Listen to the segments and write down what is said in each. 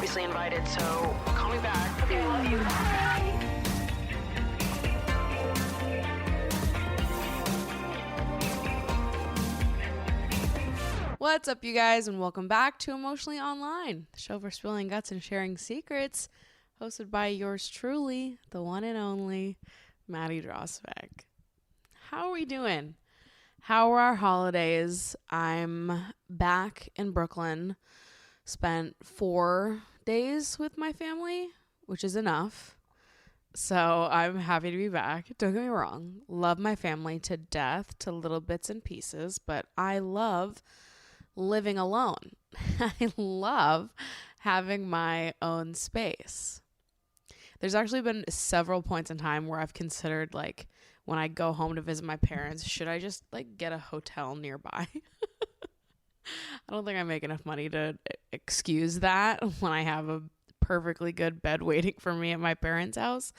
obviously invited, so call me back. Okay, love you. Bye. What's up, you guys, and welcome back to Emotionally Online, the show for spilling guts and sharing secrets, hosted by yours truly, the one and only Maddie Drosbeck. How are we doing? How are our holidays? I'm back in Brooklyn. Spent 4 days with my family, which is enough. So I'm happy to be back. Don't get me wrong. Love my family to death, to little bits and pieces, but I love living alone. I love having my own space. There's actually been several points in time where I've considered, like, when I go home to visit my parents, should I just, like, get a hotel nearby? I don't think I make enough money to excuse that when I have a perfectly good bed waiting for me at my parents' house.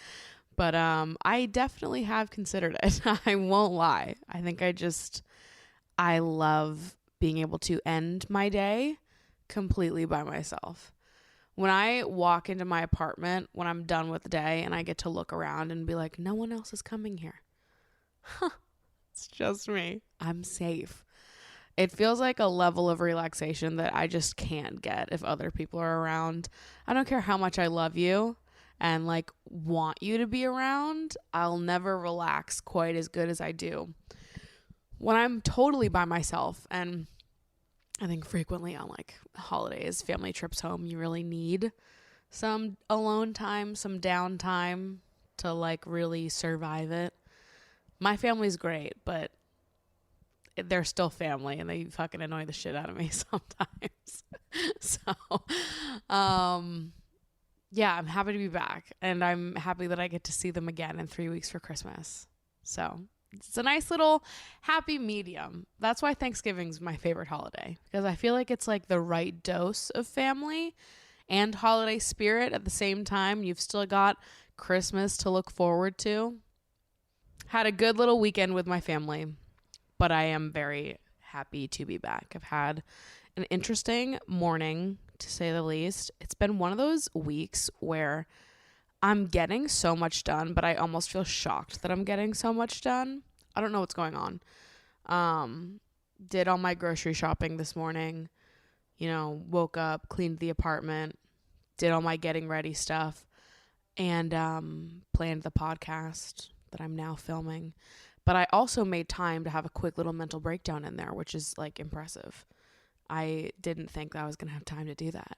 But I definitely have considered it. I won't lie. I think I love being able to end my day completely by myself. When I walk into my apartment, when I'm done with the day and I get to look around and be like, no one else is coming here. It's just me. I'm safe. It feels like a level of relaxation that I just can't get if other people are around. I don't care how much I love you and like want you to be around. I'll never relax quite as good as I do when I'm totally by myself. And I think frequently on like holidays, family trips home, you really need some alone time, some downtime to like really survive it. My family's great, but they're still family and they fucking annoy the shit out of me sometimes. So, yeah, I'm happy to be back and I'm happy that I get to see them again in 3 weeks for Christmas. So it's a nice little happy medium. That's why Thanksgiving's my favorite holiday, because I feel like it's like the right dose of family and holiday spirit at the same time. You've still got Christmas to look forward to. Had a good little weekend with my family, but I am very happy to be back. I've had an interesting morning, to say the least. It's been one of those weeks where I'm getting so much done, but I almost feel shocked that I'm getting so much done. I don't know what's going on. Did all my grocery shopping this morning, woke up, cleaned the apartment, did all my getting ready stuff, and planned the podcast that I'm now filming. But I also made time to have a quick little mental breakdown in there, which is like impressive. I didn't think that I was going to have time to do that.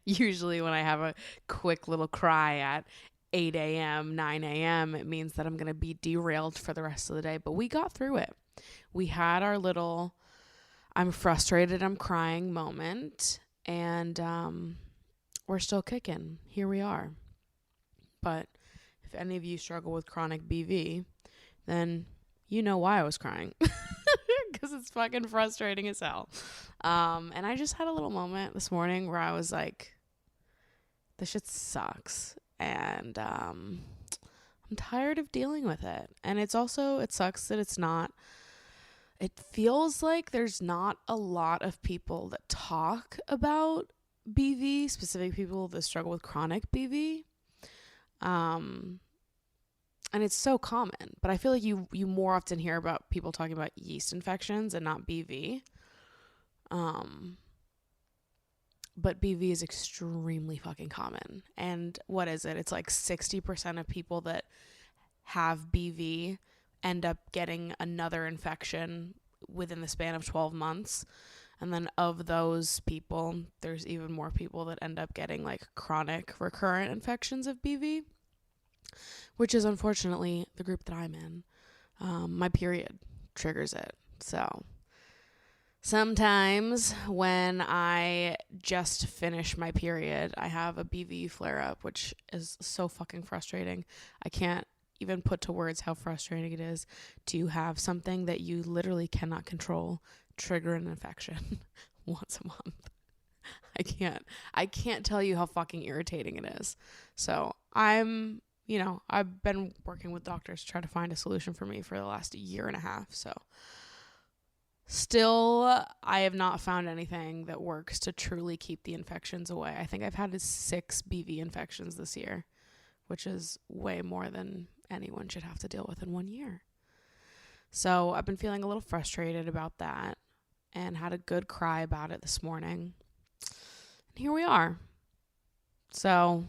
Usually when I have a quick little cry at 8 a.m., 9 a.m., it means that I'm going to be derailed for the rest of the day. But we got through it. We had our little I'm frustrated, I'm crying moment. And we're still kicking. Here we are. But if any of you struggle with chronic BV, then you know why I was crying. Because it's fucking frustrating as hell. And I just had a little moment this morning where I was like, this shit sucks. And I'm tired of dealing with it. And it sucks that it feels like there's not a lot of people that talk about BV, specific people that struggle with chronic BV. And it's so common, but I feel like you more often hear about people talking about yeast infections and not BV. But BV is extremely fucking common. And what is it? It's like 60% of people that have BV end up getting another infection within the span of 12 months. And then of those people, there's even more people that end up getting like chronic recurrent infections of BV, which is unfortunately the group that I'm in. My period triggers it. So sometimes when I just finish my period, I have a BV flare up, which is so fucking frustrating. I can't even put to words how frustrating it is to have something that you literally cannot control trigger an infection once a month. I can't tell you how fucking irritating it is. So I've been working with doctors to try to find a solution for me for the last year and a half. So Still, I have not found anything that works to truly keep the infections away. I think I've had 6 BV infections this year, which is way more than anyone should have to deal with in 1 year. So I've been feeling a little frustrated about that and had a good cry about it this morning. And here we are. So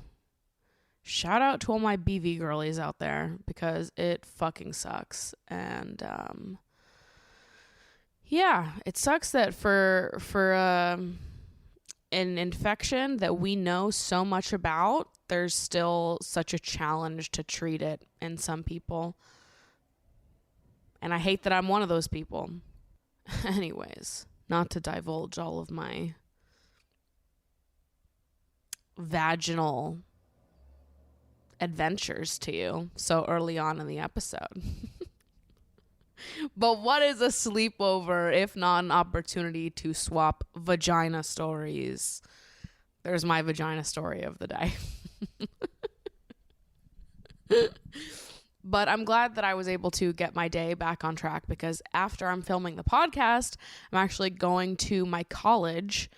shout out to all my BV girlies out there because it fucking sucks. And yeah, it sucks that for an infection that we know so much about, there's still such a challenge to treat it in some people. And I hate that I'm one of those people. Anyways, not to divulge all of my vaginal adventures to you so early on in the episode. But what is a sleepover if not an opportunity to swap vagina stories? There's my vagina story of the day. But I'm glad that I was able to get my day back on track because after I'm filming the podcast, I'm actually going to my college,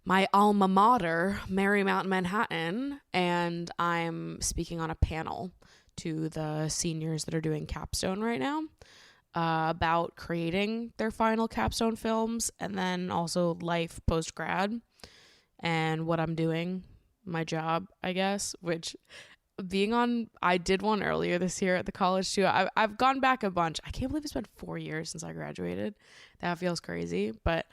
my alma mater, Marymount, Manhattan, and I'm speaking on a panel to the seniors that are doing capstone right now about creating their final capstone films and then also life post-grad and what I'm doing, my job, I guess, which... I did one earlier this year at the college too. I've gone back a bunch. I can't believe it's been 4 years since I graduated. That feels crazy. But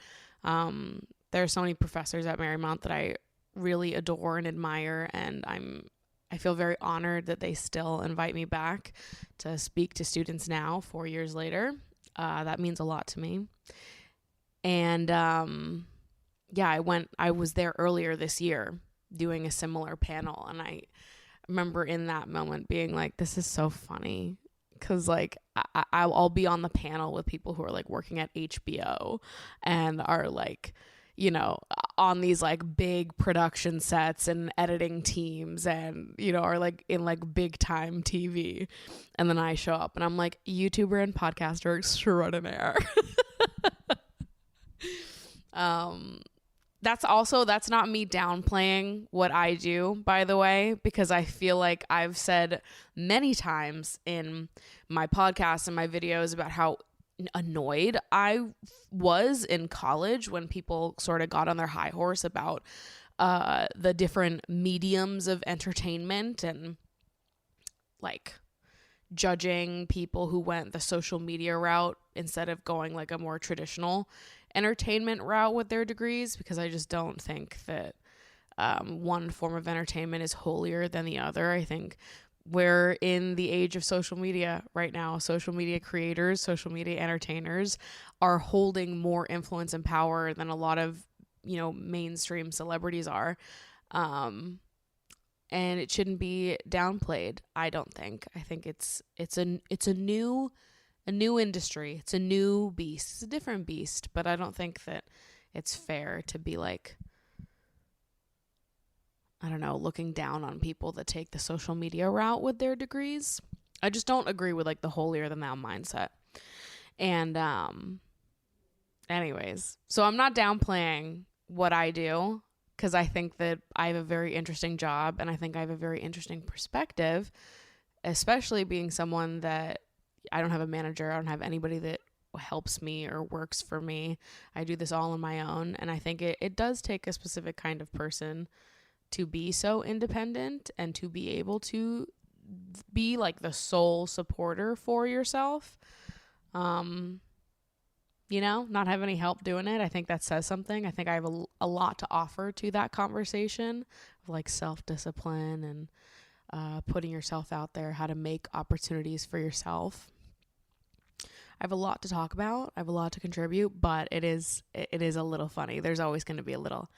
there are so many professors at Marymount that I really adore and admire, and I feel very honored that they still invite me back to speak to students now, 4 years later. That means a lot to me. And yeah, I was there earlier this year doing a similar panel, and I remember in that moment being like, this is so funny because like I'll be on the panel with people who are like working at HBO and are like, you know, on these like big production sets and editing teams and, you know, are like in like big time TV. And then I show up and I'm like YouTuber and podcaster extraordinaire. That's not me downplaying what I do, by the way, because I feel like I've said many times in my podcasts and my videos about how annoyed I was in college when people sort of got on their high horse about the different mediums of entertainment and like judging people who went the social media route instead of going like a more traditional entertainment route with their degrees, because I just don't think that one form of entertainment is holier than the other. I think we're in the age of social media right now. Social media creators, social media entertainers are holding more influence and power than a lot of, you know, mainstream celebrities are. And it shouldn't be downplayed, I don't think. I think it's a new industry. It's a new beast. It's a different beast, but I don't think that it's fair to be like, I don't know, looking down on people that take the social media route with their degrees. I just don't agree with like the holier than thou mindset. And anyways, so I'm not downplaying what I do because I think that I have a very interesting job and I think I have a very interesting perspective, especially being someone that I don't have a manager. I don't have anybody that helps me or works for me. I do this all on my own. And I think it does take a specific kind of person to be so independent and to be able to be like the sole supporter for yourself. You know, not have any help doing it. I think that says something. I think I have a lot to offer to that conversation of like self-discipline and putting yourself out there, how to make opportunities for yourself. I have a lot to talk about. I have a lot to contribute, but it is a little funny. There's always going to be a little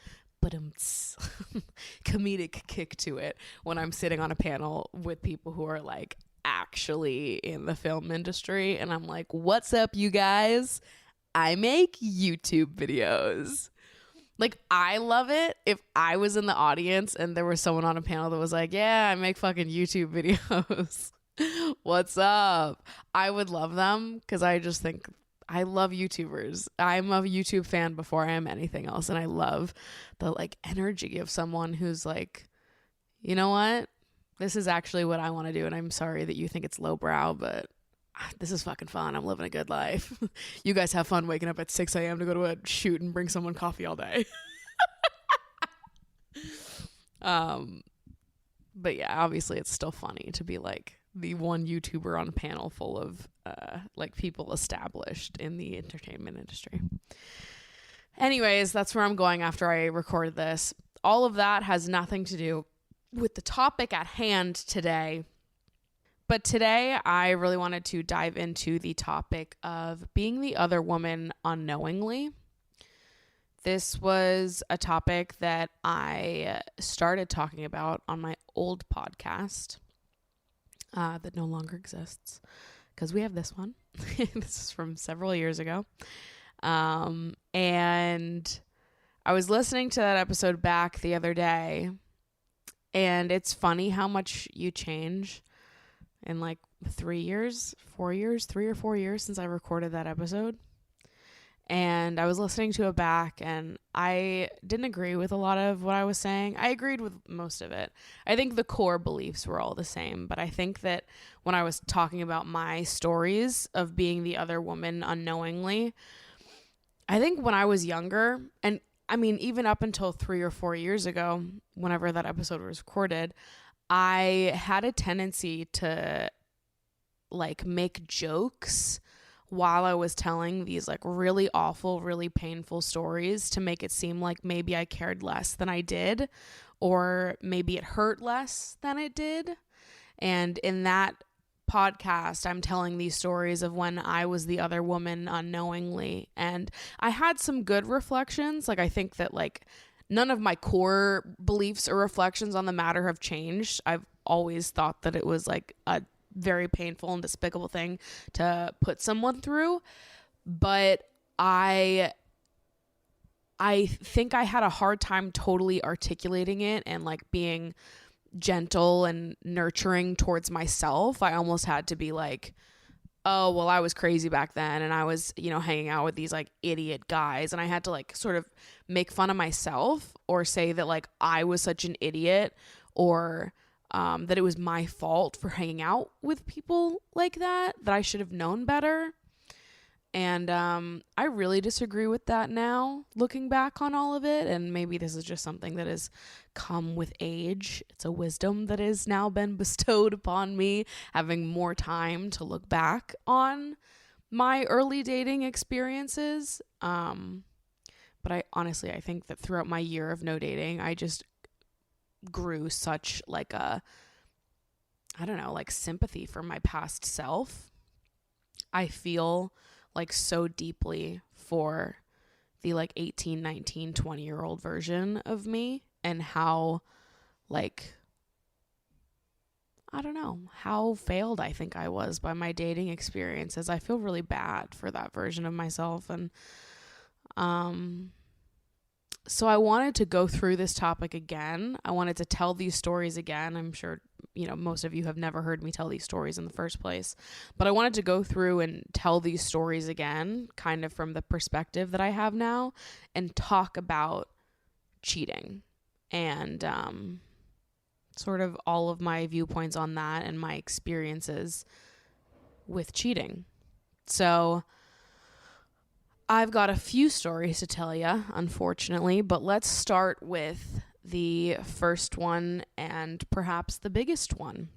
comedic kick to it when I'm sitting on a panel with people who are like actually in the film industry. And I'm like, what's up, you guys? I make YouTube videos. Like, I love it if I was in the audience and there was someone on a panel that was like, yeah, I make fucking YouTube videos. What's up? I would love them because I just think I love YouTubers. I'm a YouTube fan before I am anything else. And I love the like energy of someone who's like, you know what? This is actually what I want to do. And I'm sorry that you think it's lowbrow, but this is fucking fun. I'm living a good life. You guys have fun waking up at 6 a.m. to go to a shoot and bring someone coffee all day. But yeah, obviously it's still funny to be like the one YouTuber on a panel full of like people established in the entertainment industry. Anyways, that's where I'm going after I record this. All of that has nothing to do with the topic at hand today. But today I really wanted to dive into the topic of being the other woman unknowingly. This was a topic that I started talking about on my old podcast that no longer exists because we have this one. This is from several years ago. And I was listening to that episode back the other day, and it's funny how much you change in like 3 or 4 years since I recorded that episode. And I was listening to it back, and I didn't agree with a lot of what I was saying. I agreed with most of it. I think the core beliefs were all the same, but I think that when I was talking about my stories of being the other woman unknowingly, I think when I was younger, and I mean, even up until 3 or 4 years ago, whenever that episode was recorded, I had a tendency to like make jokes while I was telling these like really awful, really painful stories to make it seem like maybe I cared less than I did, or maybe it hurt less than it did. And in that podcast, I'm telling these stories of when I was the other woman unknowingly. And I had some good reflections. Like, I think that like none of my core beliefs or reflections on the matter have changed. I've always thought that it was like a very painful and despicable thing to put someone through, but I think I had a hard time totally articulating it and like being gentle and nurturing towards myself. I almost had to be like, oh, well, I was crazy back then, and I was, you know, hanging out with these like idiot guys, and I had to like sort of make fun of myself or say that like I was such an idiot, or that it was my fault for hanging out with people like that I should have known better. And I really disagree with that now, looking back on all of it. And maybe this is just something that has come with age. It's a wisdom that has now been bestowed upon me, having more time to look back on my early dating experiences. But I think that throughout my year of no dating, I just grew such like a, I don't know, like sympathy for my past self. I feel like so deeply for the like 18, 19, 20-year-old version of me, and how like, I don't know, how failed I think I was by my dating experiences. I feel really bad for that version of myself. And so I wanted to go through this topic again. I wanted to tell these stories again. I'm sure, you know, most of you have never heard me tell these stories in the first place, but I wanted to go through and tell these stories again, kind of from the perspective that I have now, and talk about cheating and sort of all of my viewpoints on that and my experiences with cheating. So I've got a few stories to tell you, unfortunately, but let's start with the first one and perhaps the biggest one.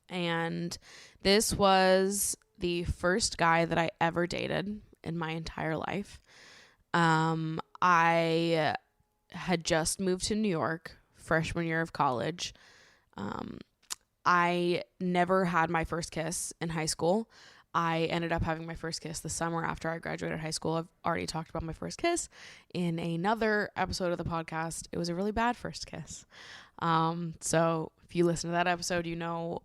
And this was the first guy that I ever dated in my entire life. I had just moved to New York, freshman year of college. I never had my first kiss in high school. I ended up having my first kiss the summer after I graduated high school. I've already talked about my first kiss in another episode of the podcast. It was a really bad first kiss. So if you listen to that episode, you know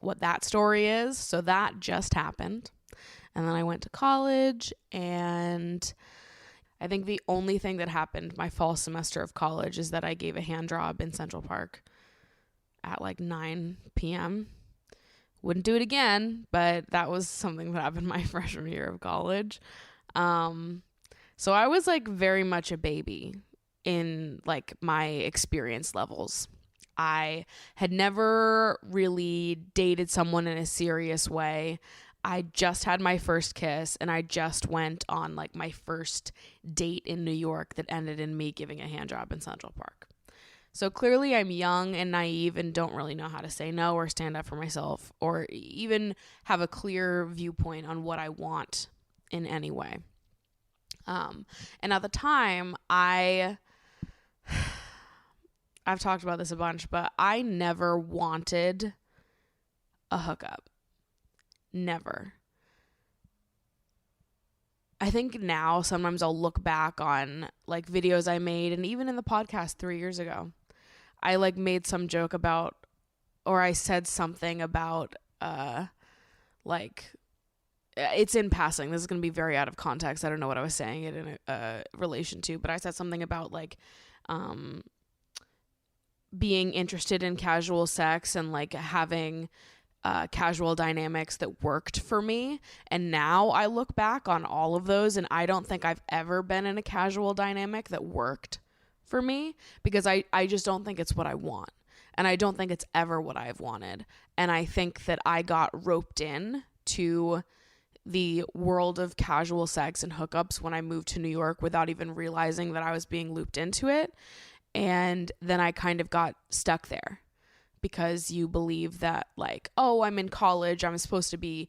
what that story is. So that just happened. And then I went to college, and I think the only thing that happened my fall semester of college is that I gave a hand job in Central Park at like 9 p.m., Wouldn't do it again, but that was something that happened my freshman year of college. So I was like very much a baby in like my experience levels. I had never really dated someone in a serious way. I just had my first kiss, and I just went on like my first date in New York that ended in me giving a hand job in Central Park. So clearly I'm young and naive and don't really know how to say no or stand up for myself or even have a clear viewpoint on what I want in any way. And at the time, I've talked about this a bunch, but I never wanted a hookup. Never. I think now sometimes I'll look back on like videos I made, and even in the podcast 3 years ago, I like made some joke about, or I said something about, like, it's in passing. This is going to be very out of context. I don't know what I was saying it in a relation to, but I said something about like, being interested in casual sex and like having casual dynamics that worked for me. And now I look back on all of those, and I don't think I've ever been in a casual dynamic that worked for me, because I just don't think it's what I want. And I don't think it's ever what I've wanted. And I think that I got roped in to the world of casual sex and hookups when I moved to New York without even realizing that I was being looped into it. And then I kind of got stuck there because you believe that like, oh, I'm in college, I'm supposed to be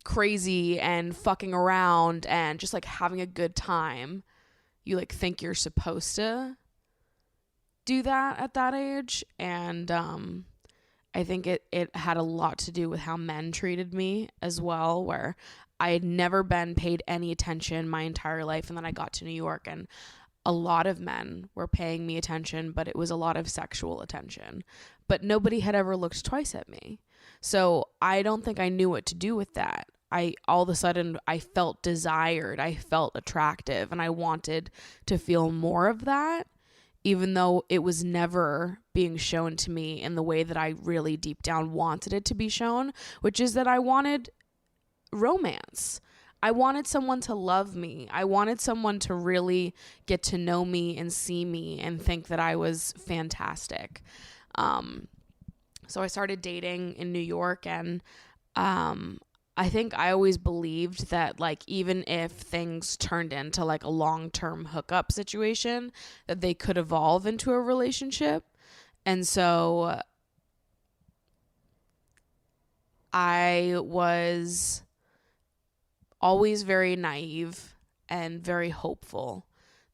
crazy and fucking around and just like having a good time. You like think you're supposed to do that at that age. And I think it had a lot to do with how men treated me as well, where I had never been paid any attention my entire life. And then I got to New York and a lot of men were paying me attention, but it was a lot of sexual attention. But nobody had ever looked twice at me. So I don't think I knew what to do with that. All of a sudden, I felt desired, I felt attractive, and I wanted to feel more of that, even though it was never being shown to me in the way that I really deep down wanted it to be shown, which is that I wanted romance. I wanted someone to love me. I wanted someone to really get to know me and see me and think that I was fantastic. So I started dating in New York, and I think I always believed that like even if things turned into like a long-term hookup situation, that they could evolve into a relationship. And so I was always very naive and very hopeful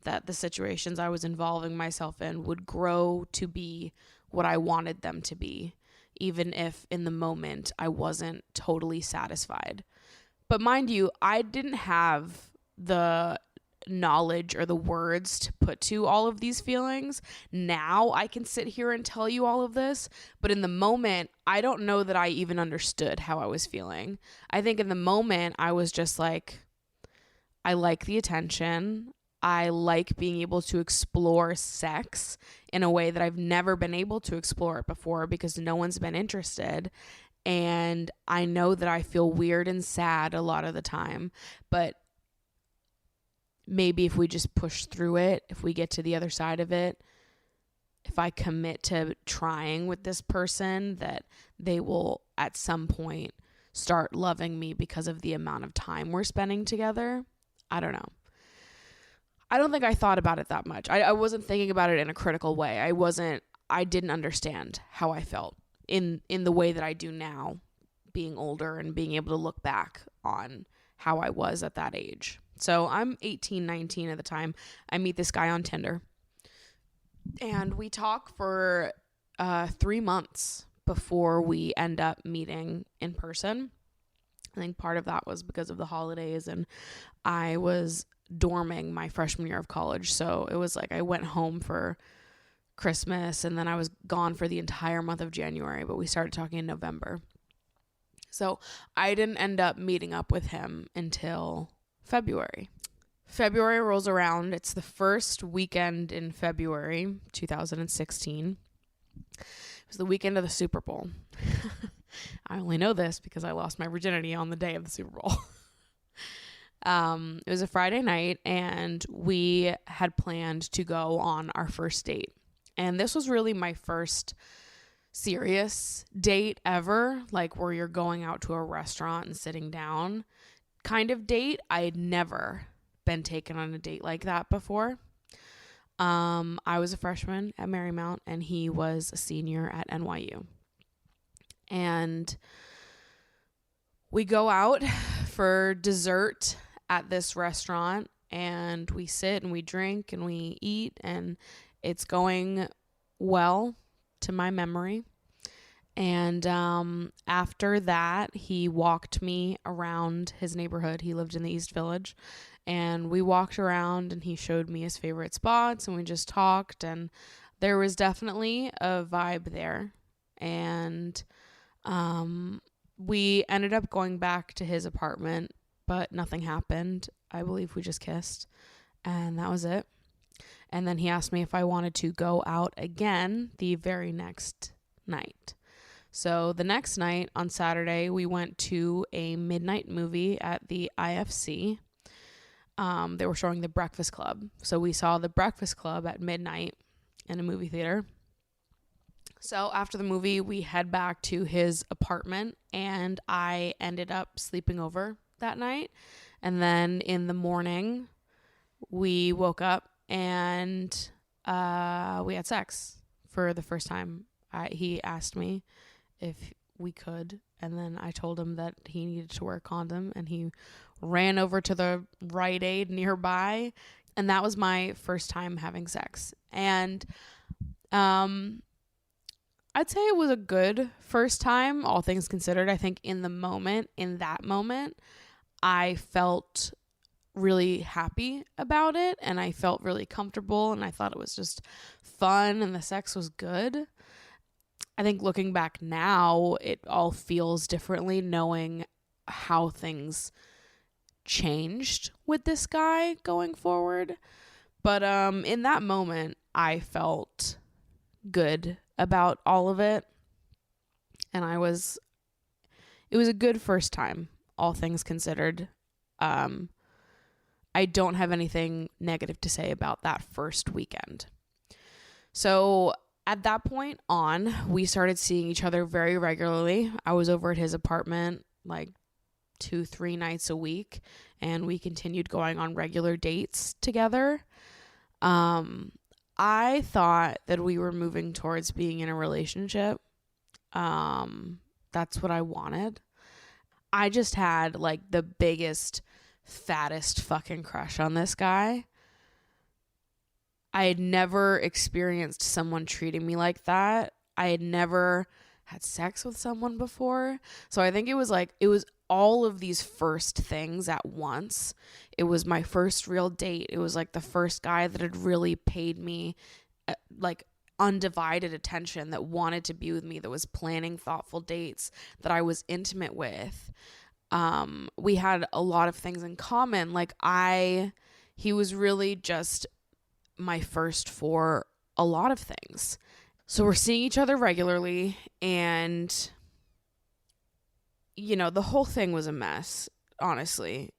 that the situations I was involving myself in would grow to be what I wanted them to be, even if in the moment I wasn't totally satisfied. But mind you, I didn't have the knowledge or the words to put to all of these feelings. Now I can sit here and tell you all of this, but in the moment, I don't know that I even understood how I was feeling. I think in the moment, I was just like, I like the attention. I like being able to explore sex in a way that I've never been able to explore it before because no one's been interested. And I know that I feel weird and sad a lot of the time, but maybe if we just push through it, if we get to the other side of it, if I commit to trying with this person, that they will at some point start loving me because of the amount of time we're spending together. I don't know. I don't think I thought about it that much. I wasn't thinking about it in a critical way. I didn't understand how I felt in the way that I do now, being older and being able to look back on how I was at that age. So I'm 18, 19 at the time. I meet this guy on Tinder. And we talk for 3 months before we end up meeting in person. I think part of that was because of the holidays, and I was dorming my freshman year of college. So it was like I went home for Christmas, and then I was gone for the entire month of January, but we started talking in November. So I didn't end up meeting up with him until February. February rolls around. It's the first weekend in February 2016. It was the weekend of the Super Bowl. I only know this because I lost my virginity on the day of the Super Bowl. It was a Friday night, and we had planned to go on our first date. And this was really my first serious date ever, like where you're going out to a restaurant and sitting down kind of date. I had never been taken on a date like that before. I was a freshman at Marymount, and he was a senior at NYU. And we go out for dessert at this restaurant, and we sit and we drink and we eat, and it's going well to my memory. And after that, he walked me around his neighborhood. He lived in the East Village, and we walked around, and he showed me his favorite spots, and we just talked, and there was definitely a vibe there. And we ended up going back to his apartment, but nothing happened. I believe we just kissed, and that was it. And then he asked me if I wanted to go out again the very next night. So the next night, on Saturday, we went to a midnight movie at the IFC. They were showing The Breakfast Club. So we saw The Breakfast Club at midnight in a movie theater. So after the movie, we head back to his apartment, and I ended up sleeping over that night. And then in the morning, we woke up and we had sex for the first time. He asked me if we could, and then I told him that he needed to wear a condom, and he ran over to the Rite Aid nearby, and that was my first time having sex. And I'd say it was a good first time, all things considered. I think in that moment, I felt really happy about it, and I felt really comfortable, and I thought it was just fun, and the sex was good. I think looking back now, it all feels differently, knowing how things changed with this guy going forward. But in that moment, I felt good about all of it, and it was a good first time, all things considered. I don't have anything negative to say about that first weekend. So at that point on, we started seeing each other very regularly. I was over at his apartment like 2-3 nights a week, and we continued going on regular dates together. I thought that we were moving towards being in a relationship. That's what I wanted. I just had like the biggest, fattest fucking crush on this guy. I had never experienced someone treating me like that. I had never had sex with someone before. So I think it was all of these first things at once. It was my first real date. It was like the first guy that had really paid me like undivided attention, that wanted to be with me, that was planning thoughtful dates, that I was intimate with. We had a lot of things in common. He was really just my first for a lot of things. So we're seeing each other regularly, and the whole thing was a mess, honestly.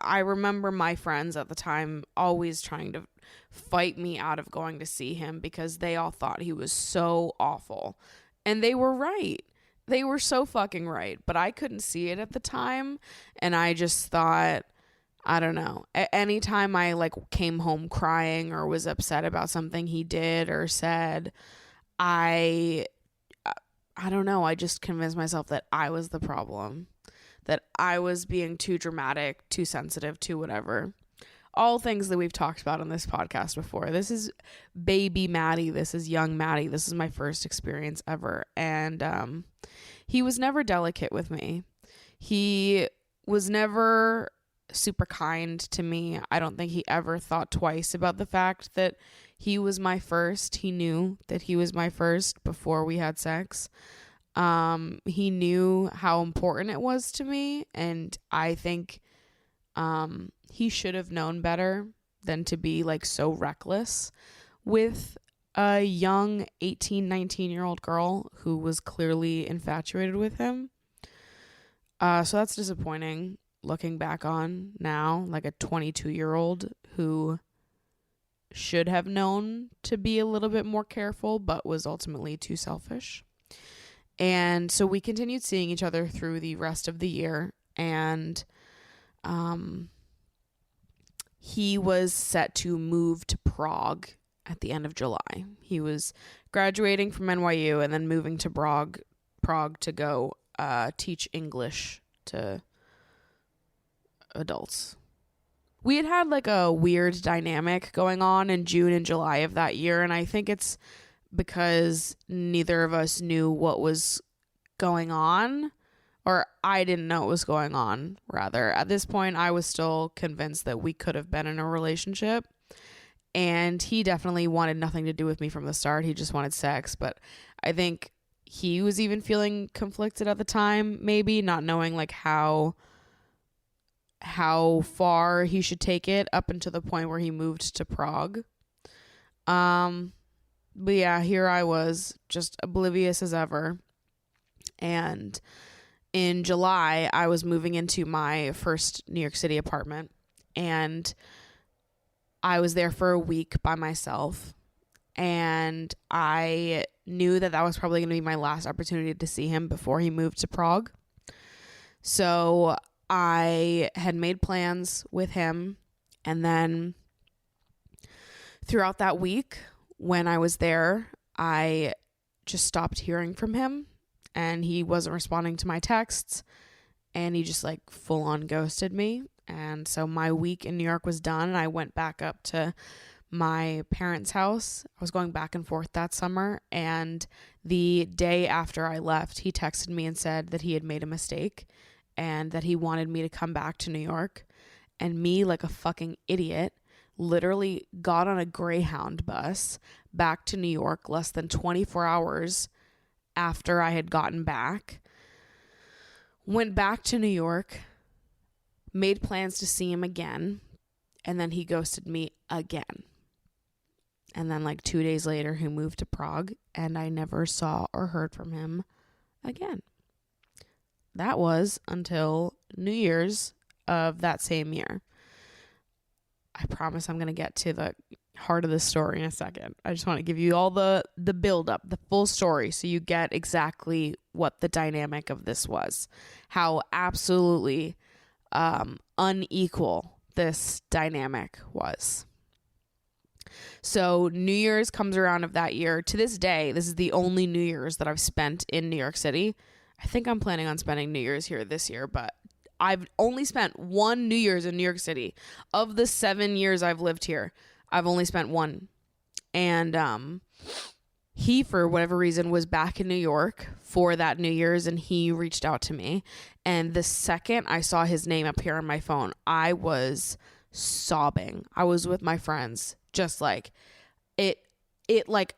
I remember my friends at the time always trying to fight me out of going to see him because they all thought he was so awful. And they were right. They were so fucking right. But I couldn't see it at the time. And I just thought, I don't know. Anytime I came home crying or was upset about something he did or said, I don't know. I just convinced myself that I was the problem, that I was being too dramatic, too sensitive, too whatever. All things that we've talked about on this podcast before. This is baby Maddie. This is young Maddie. This is my first experience ever. And he was never delicate with me. He was never super kind to me. I don't think he ever thought twice about the fact that he was my first. He knew that he was my first before we had sex. He knew how important it was to me, and I think he should have known better than to be so reckless with a young 18, 19-year-old girl who was clearly infatuated with him. So that's disappointing looking back on now, like a 22-year-old who should have known to be a little bit more careful, but was ultimately too selfish. And so we continued seeing each other through the rest of the year, and he was set to move to Prague at the end of July. He was graduating from NYU and then moving to Prague to go teach English to adults. We had like a weird dynamic going on in June and July of that year, and I think it's because neither of us knew what was going on, or I didn't know what was going on, rather. At this point, I was still convinced that we could have been in a relationship, and he definitely wanted nothing to do with me from the start. He just wanted sex, but I think he was even feeling conflicted at the time, maybe not knowing like how far he should take it up until the point where he moved to Prague. But yeah, here I was, just oblivious as ever. And in July, I was moving into my first New York City apartment, and I was there for a week by myself, and I knew that was probably going to be my last opportunity to see him before he moved to Prague. So I had made plans with him, and then throughout that week when I was there, I just stopped hearing from him, and he wasn't responding to my texts, and he just like full on ghosted me. And so my week in New York was done, and I went back up to my parents' house. I was going back and forth that summer, and the day after I left, he texted me and said that he had made a mistake and that he wanted me to come back to New York. And me, like a fucking idiot, literally got on a Greyhound bus back to New York less than 24 hours after I had gotten back. Went back to New York, made plans to see him again, and then he ghosted me again. And then like 2 days later, he moved to Prague, and I never saw or heard from him again. That was until New Year's of that same year. I promise I'm going to get to the heart of the story in a second. I just want to give you all the build up, the full story, so you get exactly what the dynamic of this was. How absolutely unequal this dynamic was. So New Year's comes around of that year. To this day, this is the only New Year's that I've spent in New York City. I think I'm planning on spending New Year's here this year, but I've only spent one New Year's in New York City. Of the 7 years I've lived here, I've only spent one. And he, for whatever reason, was back in New York for that New Year's, and he reached out to me. And the second I saw his name appear on my phone, I was sobbing. I was with my friends, just like it like,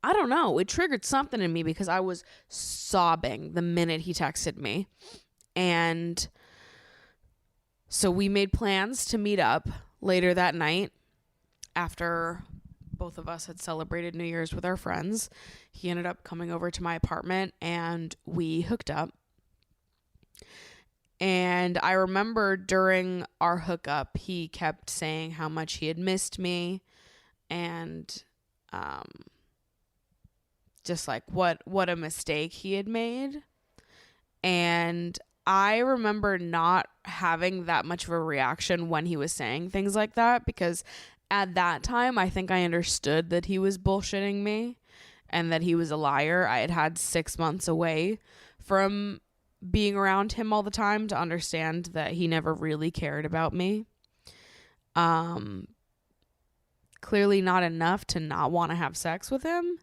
I don't know, it triggered something in me because I was sobbing the minute he texted me. And so we made plans to meet up later that night after both of us had celebrated New Year's with our friends. He ended up coming over to my apartment, and we hooked up. And I remember during our hookup, he kept saying how much he had missed me, and just like what a mistake he had made. And I remember not having that much of a reaction when he was saying things like that, because at that time, I think I understood that he was bullshitting me and that he was a liar. I had had 6 months away from being around him all the time to understand that he never really cared about me. Clearly not enough to not want to have sex with him.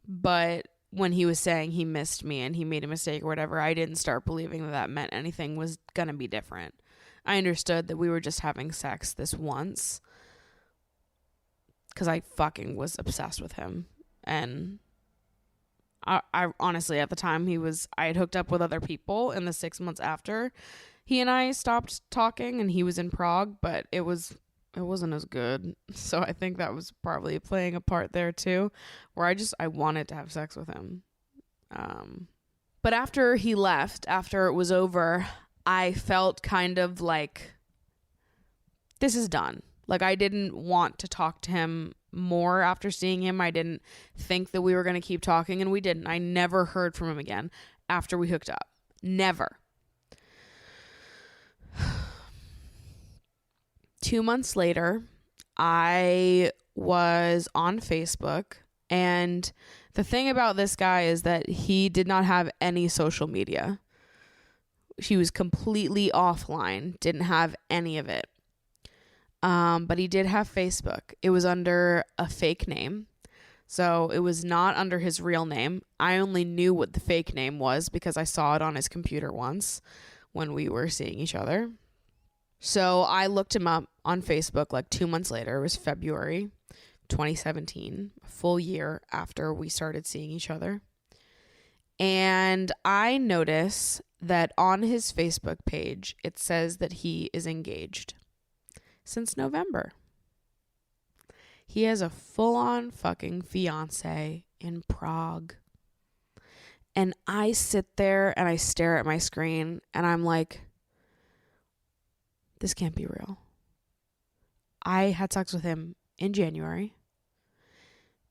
But when he was saying he missed me and he made a mistake or whatever, I didn't start believing that meant anything was going to be different. I understood that we were just having sex this once, because I fucking was obsessed with him. And I honestly, at the time, I had hooked up with other people in the 6 months after he and I stopped talking, and he was in Prague, but it was it wasn't as good. So I think that was probably playing a part there too, where I wanted to have sex with him. But after he left, after it was over, I felt kind of like, this is done. Like, I didn't want to talk to him more after seeing him. I didn't think that we were going to keep talking, and we didn't. I never heard from him again after we hooked up. Never. 2 months later, I was on Facebook, and the thing about this guy is that he did not have any social media. He was completely offline, didn't have any of it. But he did have Facebook. It was under a fake name. So it was not under his real name. I only knew what the fake name was because I saw it on his computer once when we were seeing each other. So I looked him up on Facebook like 2 months later. It was February 2017, a full year after we started seeing each other. And I notice that on his Facebook page, it says that he is engaged since November. He has a full-on fucking fiance in Prague. And I sit there and I stare at my screen and I'm like, this can't be real. I had sex with him in January.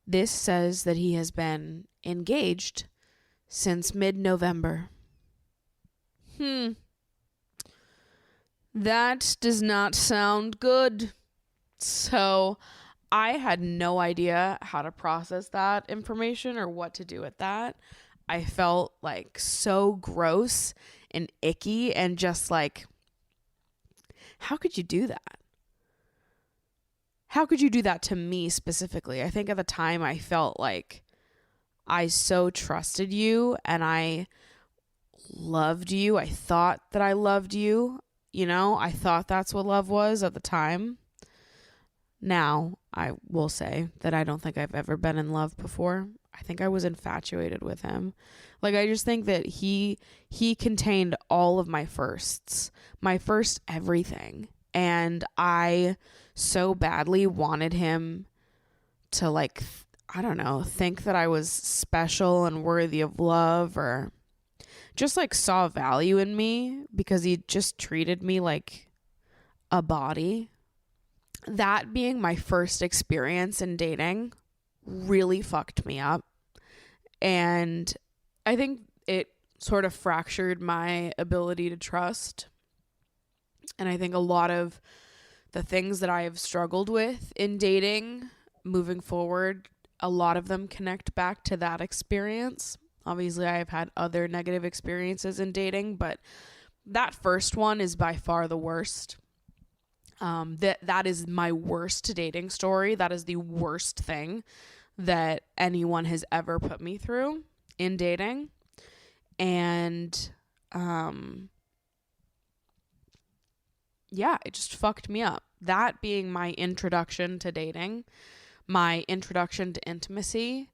This says that he has been engaged since mid-November. That does not sound good. So I had no idea how to process that information or what to do with that. I felt like so gross and icky and just like, how could you do that? How could you do that to me specifically? I think at the time I felt like I so trusted you and I loved you. I thought that I loved you. You know, I thought that's what love was at the time. Now, I will say that I don't think I've ever been in love before. I think I was infatuated with him. Like, I just think that he contained all of my firsts, my first everything. And I so badly wanted him to, like, I don't know, think that I was special and worthy of love, or just like saw value in me because he just treated me like a body. That being my first experience in dating really fucked me up. And I think it sort of fractured my ability to trust. And I think a lot of the things that I have struggled with in dating moving forward, a lot of them connect back to that experience. Obviously, I have had other negative experiences in dating, but that first one is by far the worst. That is my worst dating story. That is the worst thing that anyone has ever put me through in dating. And yeah, it just fucked me up. That being my introduction to dating, my introduction to intimacy,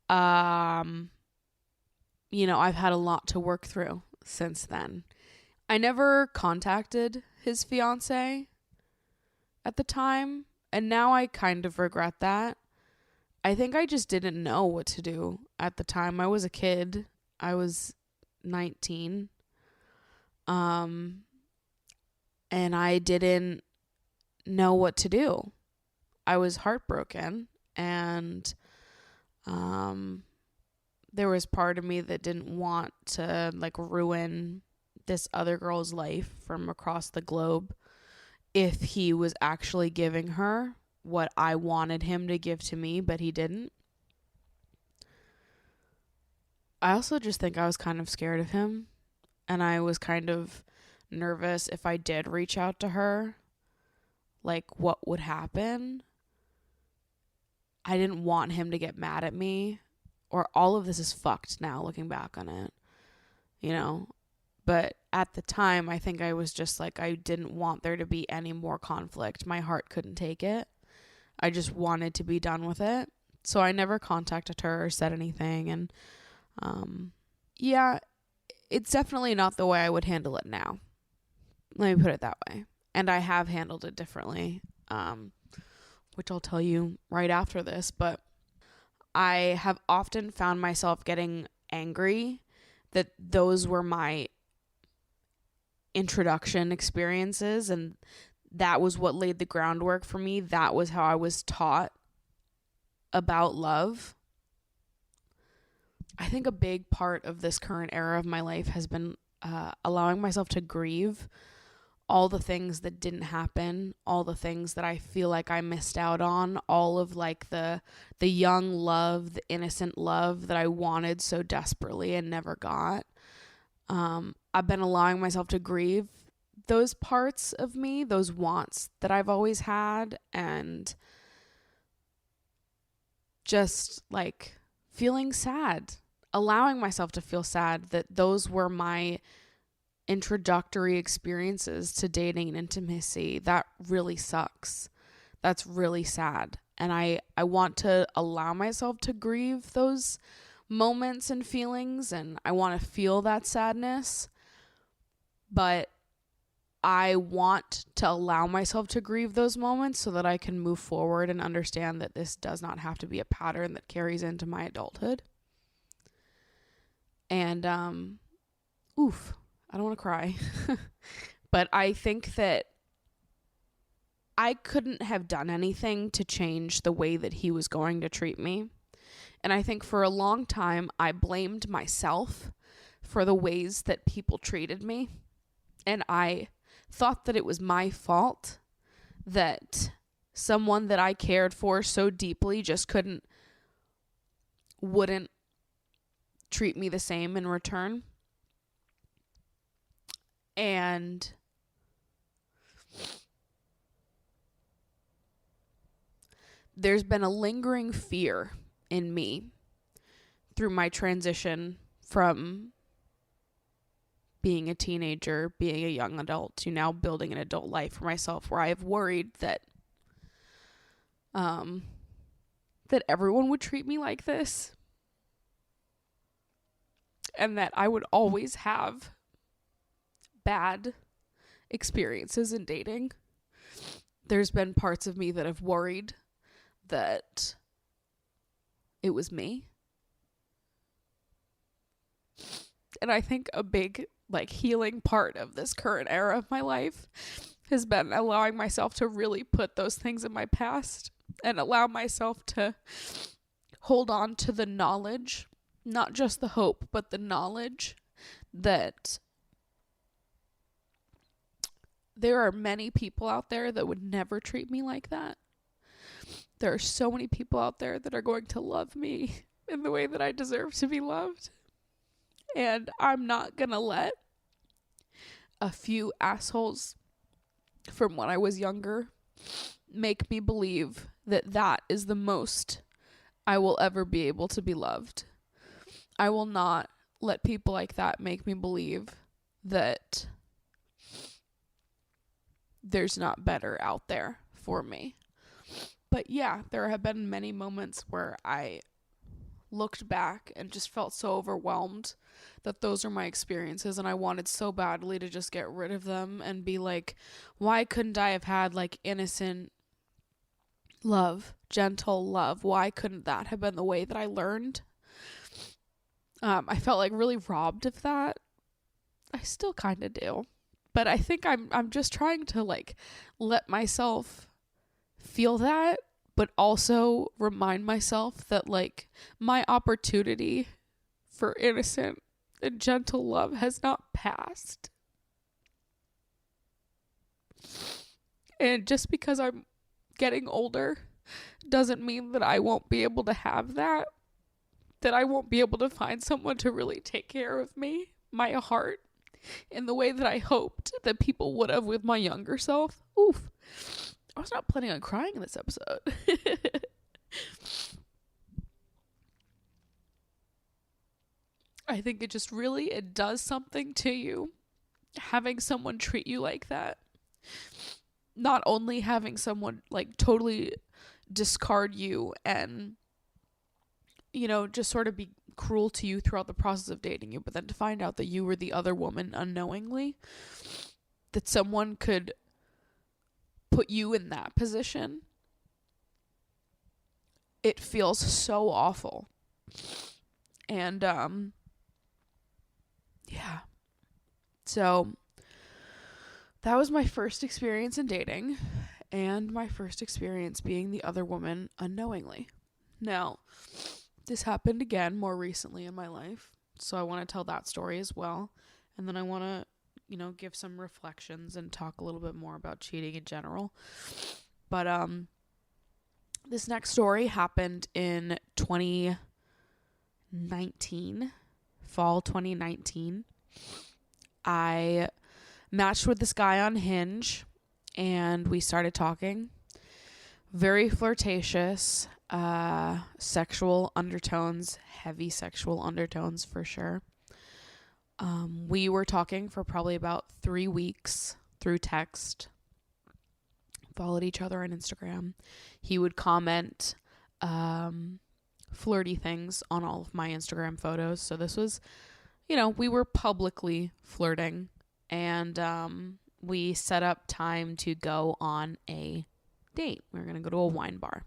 you know, I've had a lot to work through since then. I never contacted his fiance at the time, and now I kind of regret that. I think I just didn't know what to do at the time. I was a kid. I was 19. And I didn't know what to do. I was heartbroken, and there was part of me that didn't want to like ruin this other girl's life from across the globe if he was actually giving her what I wanted him to give to me, but he didn't. I also just think I was kind of scared of him, and I was kind of nervous if I did reach out to her, like what would happen. I didn't want him to get mad at me, or all of this is fucked now looking back on it, you know. But at the time, I think I was just like, I didn't want there to be any more conflict. My heart couldn't take it. I just wanted to be done with it. So I never contacted her or said anything. And yeah, it's definitely not the way I would handle it now. Let me put it that way. And I have handled it differently which I'll tell you right after this, but I have often found myself getting angry that those were my introduction experiences, and that was what laid the groundwork for me. That was how I was taught about love. I think a big part of this current era of my life has been allowing myself to grieve all the things that didn't happen, all the things that I feel like I missed out on, all of like the young love, the innocent love that I wanted so desperately and never got. I've been allowing myself to grieve those parts of me, those wants that I've always had, and just like feeling sad, allowing myself to feel sad that those were my introductory experiences to dating and intimacy. That really sucks. That's really sad. And I want to allow myself to grieve those moments and feelings, and I want to feel that sadness, but I want to allow myself to grieve those moments so that I can move forward and understand that this does not have to be a pattern that carries into my adulthood. And I don't want to cry, but I think that I couldn't have done anything to change the way that he was going to treat me. And I think for a long time, I blamed myself for the ways that people treated me. And I thought that it was my fault that someone that I cared for so deeply just wouldn't treat me the same in return. And there's been a lingering fear in me through my transition from being a teenager, being a young adult, to now building an adult life for myself, where I have worried that that everyone would treat me like this, and that I would always have bad experiences in dating. There's been parts of me that have worried that it was me. And I think a big healing part of this current era of my life has been allowing myself to really put those things in my past and allow myself to hold on to the knowledge, not just the hope, but the knowledge that there are many people out there that would never treat me like that. There are so many people out there that are going to love me in the way that I deserve to be loved. And I'm not going to let a few assholes from when I was younger make me believe that that is the most I will ever be able to be loved. I will not let people like that make me believe that there's not better out there for me. But yeah, there have been many moments where I looked back and just felt so overwhelmed that those are my experiences, and I wanted so badly to just get rid of them and be like, why couldn't I have had innocent love, gentle love? Why couldn't that have been the way that I learned? I felt really robbed of that. I still kind of do, but I think I'm just trying to let myself feel that, but also remind myself that my opportunity for innocent and gentle love has not passed. And just because I'm getting older doesn't mean that I won't be able to have that I won't be able to find someone to really take care of me, my heart, in the way that I hoped that people would have with my younger self. Oof. I was not planning on crying in this episode. I think it does something to you having someone treat you like that. Not only having someone totally discard you and, just sort of be cruel to you throughout the process of dating you, but then to find out that you were the other woman unknowingly, that someone could put you in that position, it feels so awful. And yeah. So that was my first experience in dating, and my first experience being the other woman unknowingly. Now, this happened again more recently in my life, so I want to tell that story as well. And then I want to, give some reflections and talk a little bit more about cheating in general. But this next story happened in 2019, fall 2019. I matched with this guy on Hinge, and we started talking. Very flirtatious, sexual undertones, heavy sexual undertones for sure. We were talking for probably about 3 weeks through text. Followed each other on Instagram. He would comment flirty things on all of my Instagram photos. So this was, we were publicly flirting. And we set up time to go on a date. We were going to go to a wine bar.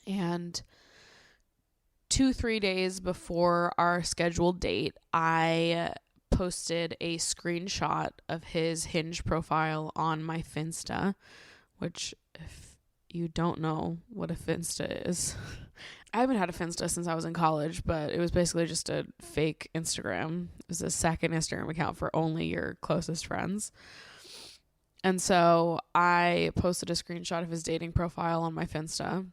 And 2-3 days before our scheduled date, I posted a screenshot of his Hinge profile on my Finsta, which, if you don't know what a Finsta is, I haven't had a Finsta since I was in college, but it was basically just a fake Instagram. It was a second Instagram account for only your closest friends. And so I posted a screenshot of his dating profile on my Finsta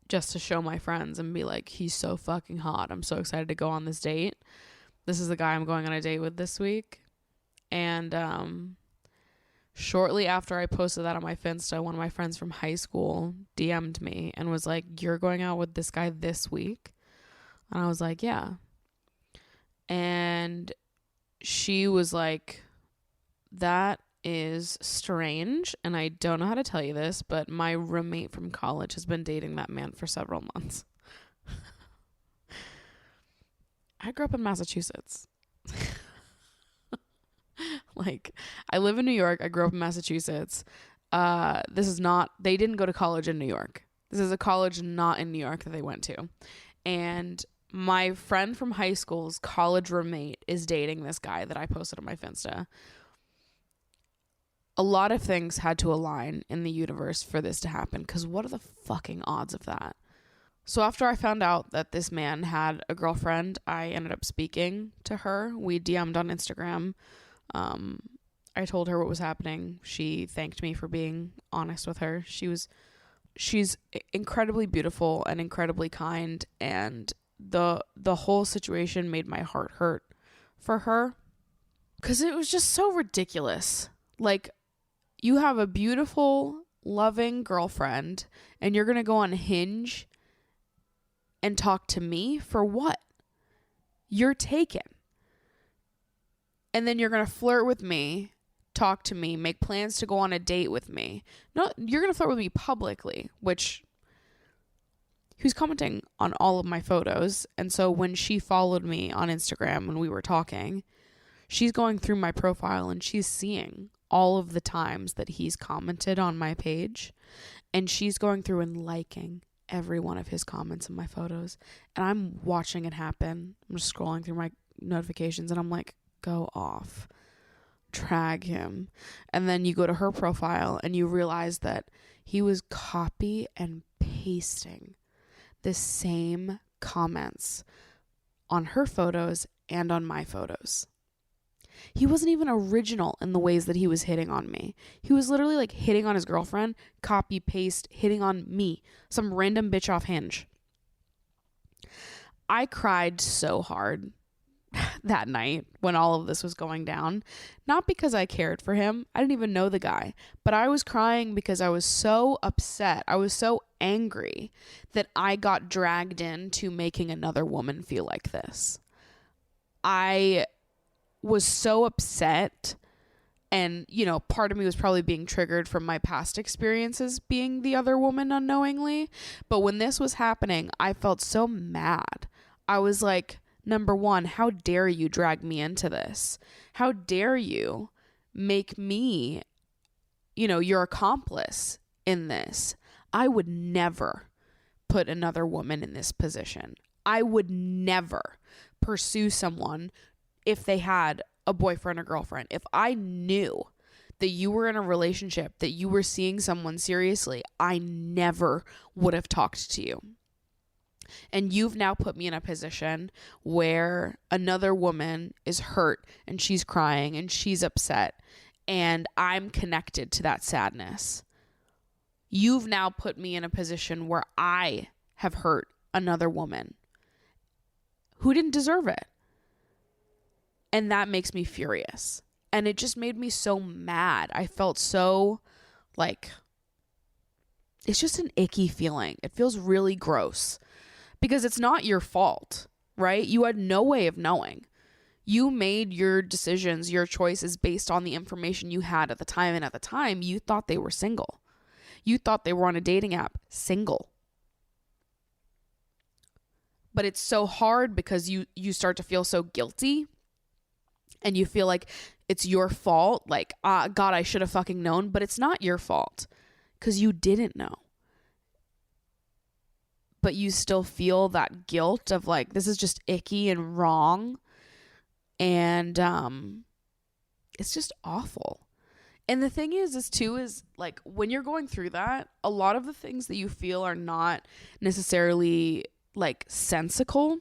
just to show my friends and be like, he's so fucking hot. I'm so excited to go on this date. This is the guy I'm going on a date with this week. And shortly after I posted that on my Finsta, one of my friends from high school DM'd me and was like, you're going out with this guy this week? And I was like, yeah. And she was like, that is strange, and I don't know how to tell you this, but my roommate from college has been dating that man for several months. I grew up in Massachusetts. Like, I live in New York. I grew up in Massachusetts. They didn't go to college in New York. This is a college not in New York that they went to. And my friend from high school's college roommate is dating this guy that I posted on my Finsta. A lot of things had to align in the universe for this to happen, because what are the fucking odds of that? So after I found out that this man had a girlfriend, I ended up speaking to her. We DM'd on Instagram. I told her what was happening. She thanked me for being honest with her. She's incredibly beautiful and incredibly kind, and the whole situation made my heart hurt for her, because it was just so ridiculous. Like, you have a beautiful, loving girlfriend, and you're going to go on Hinge and talk to me for what? You're taken. And then you're going to flirt with me, talk to me, make plans to go on a date with me. No, you're going to flirt with me publicly, which he was commenting on all of my photos. And so when she followed me on Instagram when we were talking, she's going through my profile and she's seeing all of the times that he's commented on my page. And she's going through and liking every one of his comments in my photos. And I'm watching it happen. I'm just scrolling through my notifications and I'm like, go off. Drag him. And then you go to her profile and you realize that he was copy and pasting the same comments on her photos and on my photos. He wasn't even original in the ways that he was hitting on me. He was literally like hitting on his girlfriend, copy paste, hitting on me, some random bitch off Hinge. I cried so hard that night when all of this was going down. Not because I cared for him. I didn't even know the guy. But I was crying because I was so upset. I was so angry that I got dragged into making another woman feel like this. I was so upset, and part of me was probably being triggered from my past experiences being the other woman unknowingly, but when this was happening, I felt so mad. I was like, number one, how dare you drag me into this? How dare you make me your accomplice in this. I would never put another woman in this position. I would never pursue someone if they had a boyfriend or girlfriend. If I knew that you were in a relationship, that you were seeing someone seriously, I never would have talked to you. And you've now put me in a position where another woman is hurt and she's crying and she's upset, and I'm connected to that sadness. You've now put me in a position where I have hurt another woman who didn't deserve it. And that makes me furious. And it just made me so mad. I felt so like, it's just an icky feeling. It feels really gross because it's not your fault, right? You had no way of knowing. You made your decisions, your choices based on the information you had at the time. And at the time, you thought they were single. You thought they were on a dating app, single. But it's so hard because you start to feel so guilty. And you feel like it's your fault. Like, God, I should have fucking known. But it's not your fault because you didn't know. But you still feel that guilt of like, this is just icky and wrong. And it's just awful. And the thing is like when you're going through that, a lot of the things that you feel are not necessarily like sensical.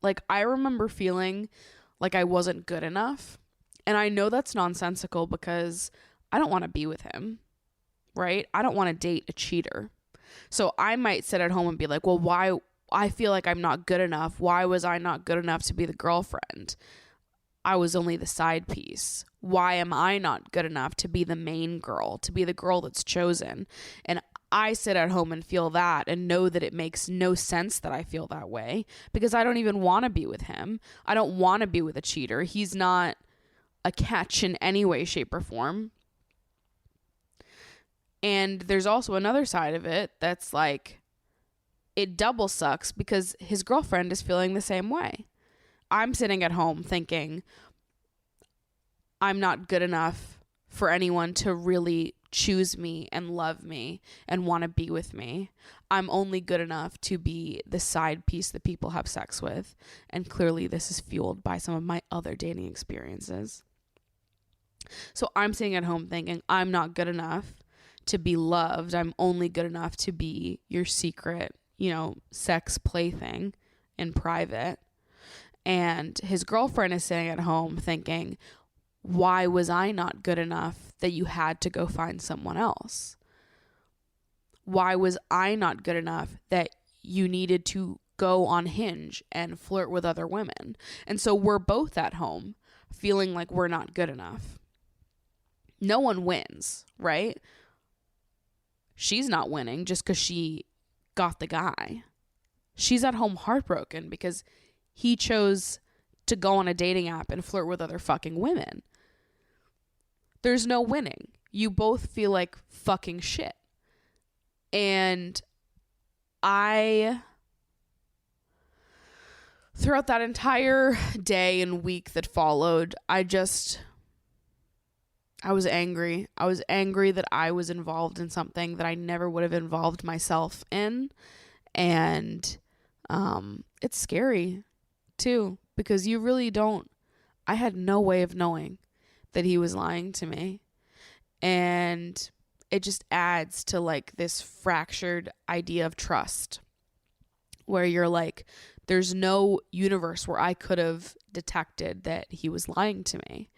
Like I remember feeling like I wasn't good enough. And I know that's nonsensical because I don't want to be with him, right? I don't want to date a cheater. So I might sit at home and be like, well, why? I feel like I'm not good enough. Why was I not good enough to be the girlfriend? I was only the side piece. Why am I not good enough to be the main girl, to be the girl that's chosen? And I sit at home and feel that and know that it makes no sense that I feel that way because I don't even want to be with him. I don't want to be with a cheater. He's not a catch in any way, shape, or form. And there's also another side of it that's like, it double sucks because his girlfriend is feeling the same way. I'm sitting at home thinking, I'm not good enough for anyone to really choose me and love me and want to be with me. I'm only good enough to be the side piece that people have sex with. And clearly this is fueled by some of my other dating experiences. So I'm sitting at home thinking, I'm not good enough to be loved. I'm only good enough to be your secret, sex plaything in private. And his girlfriend is sitting at home thinking, why was I not good enough that you had to go find someone else? Why was I not good enough that you needed to go on Hinge and flirt with other women? And so we're both at home feeling like we're not good enough. No one wins, right? She's not winning just because she got the guy. She's at home heartbroken because he chose to go on a dating app and flirt with other fucking women. There's no winning. You both feel like fucking shit. And throughout that entire day and week that followed, I was angry. I was angry that I was involved in something that I never would have involved myself in. And it's scary too, because you really don't. I had no way of knowing that he was lying to me. And it just adds to like this fractured idea of trust where you're like, there's no universe where I could have detected that he was lying to me.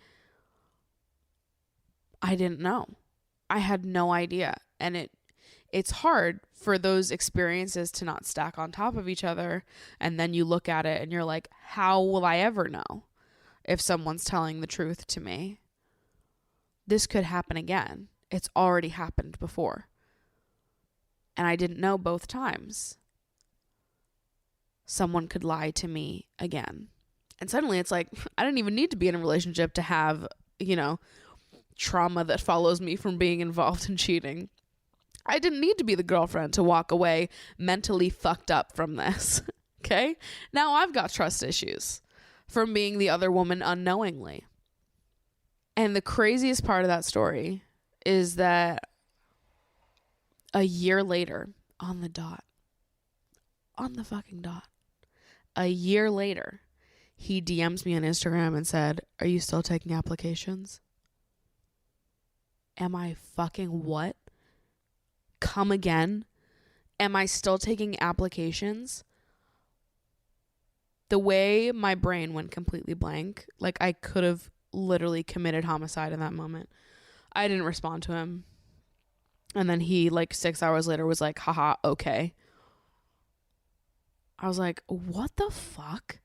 I didn't know. I had no idea. And it's hard for those experiences to not stack on top of each other. And then you look at it and you're like, how will I ever know if someone's telling the truth to me? This could happen again. It's already happened before. And I didn't know both times. Someone could lie to me again. And suddenly it's like, I didn't even need to be in a relationship to have, trauma that follows me from being involved in cheating. I didn't need to be the girlfriend to walk away mentally fucked up from this. Okay? Now I've got trust issues from being the other woman unknowingly. And the craziest part of that story is that a year later, on the fucking dot, a year later, he DMs me on Instagram and said, "Are you still taking applications?" Am I fucking what? Come again? Am I still taking applications? The way my brain went completely blank, like I could have literally committed homicide in that moment. I didn't respond to him. And then he, like 6 hours later, was like, haha, okay. I was like, what the fuck?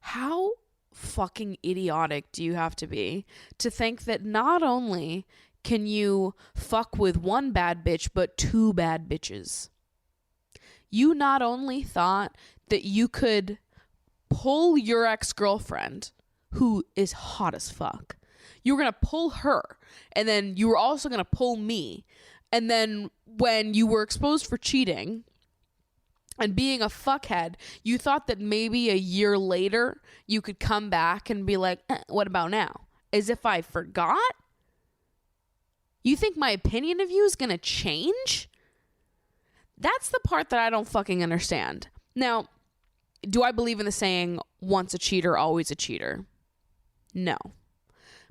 How fucking idiotic do you have to be to think that not only can you fuck with one bad bitch, but two bad bitches? You not only thought that you could pull your ex-girlfriend, who is hot as fuck, you were going to pull her, and then you were also going to pull me. And then when you were exposed for cheating and being a fuckhead, you thought that maybe a year later you could come back and be like, what about now? As if I forgot? You think my opinion of you is going to change? That's the part that I don't fucking understand. Now, do I believe in the saying, once a cheater, always a cheater? No.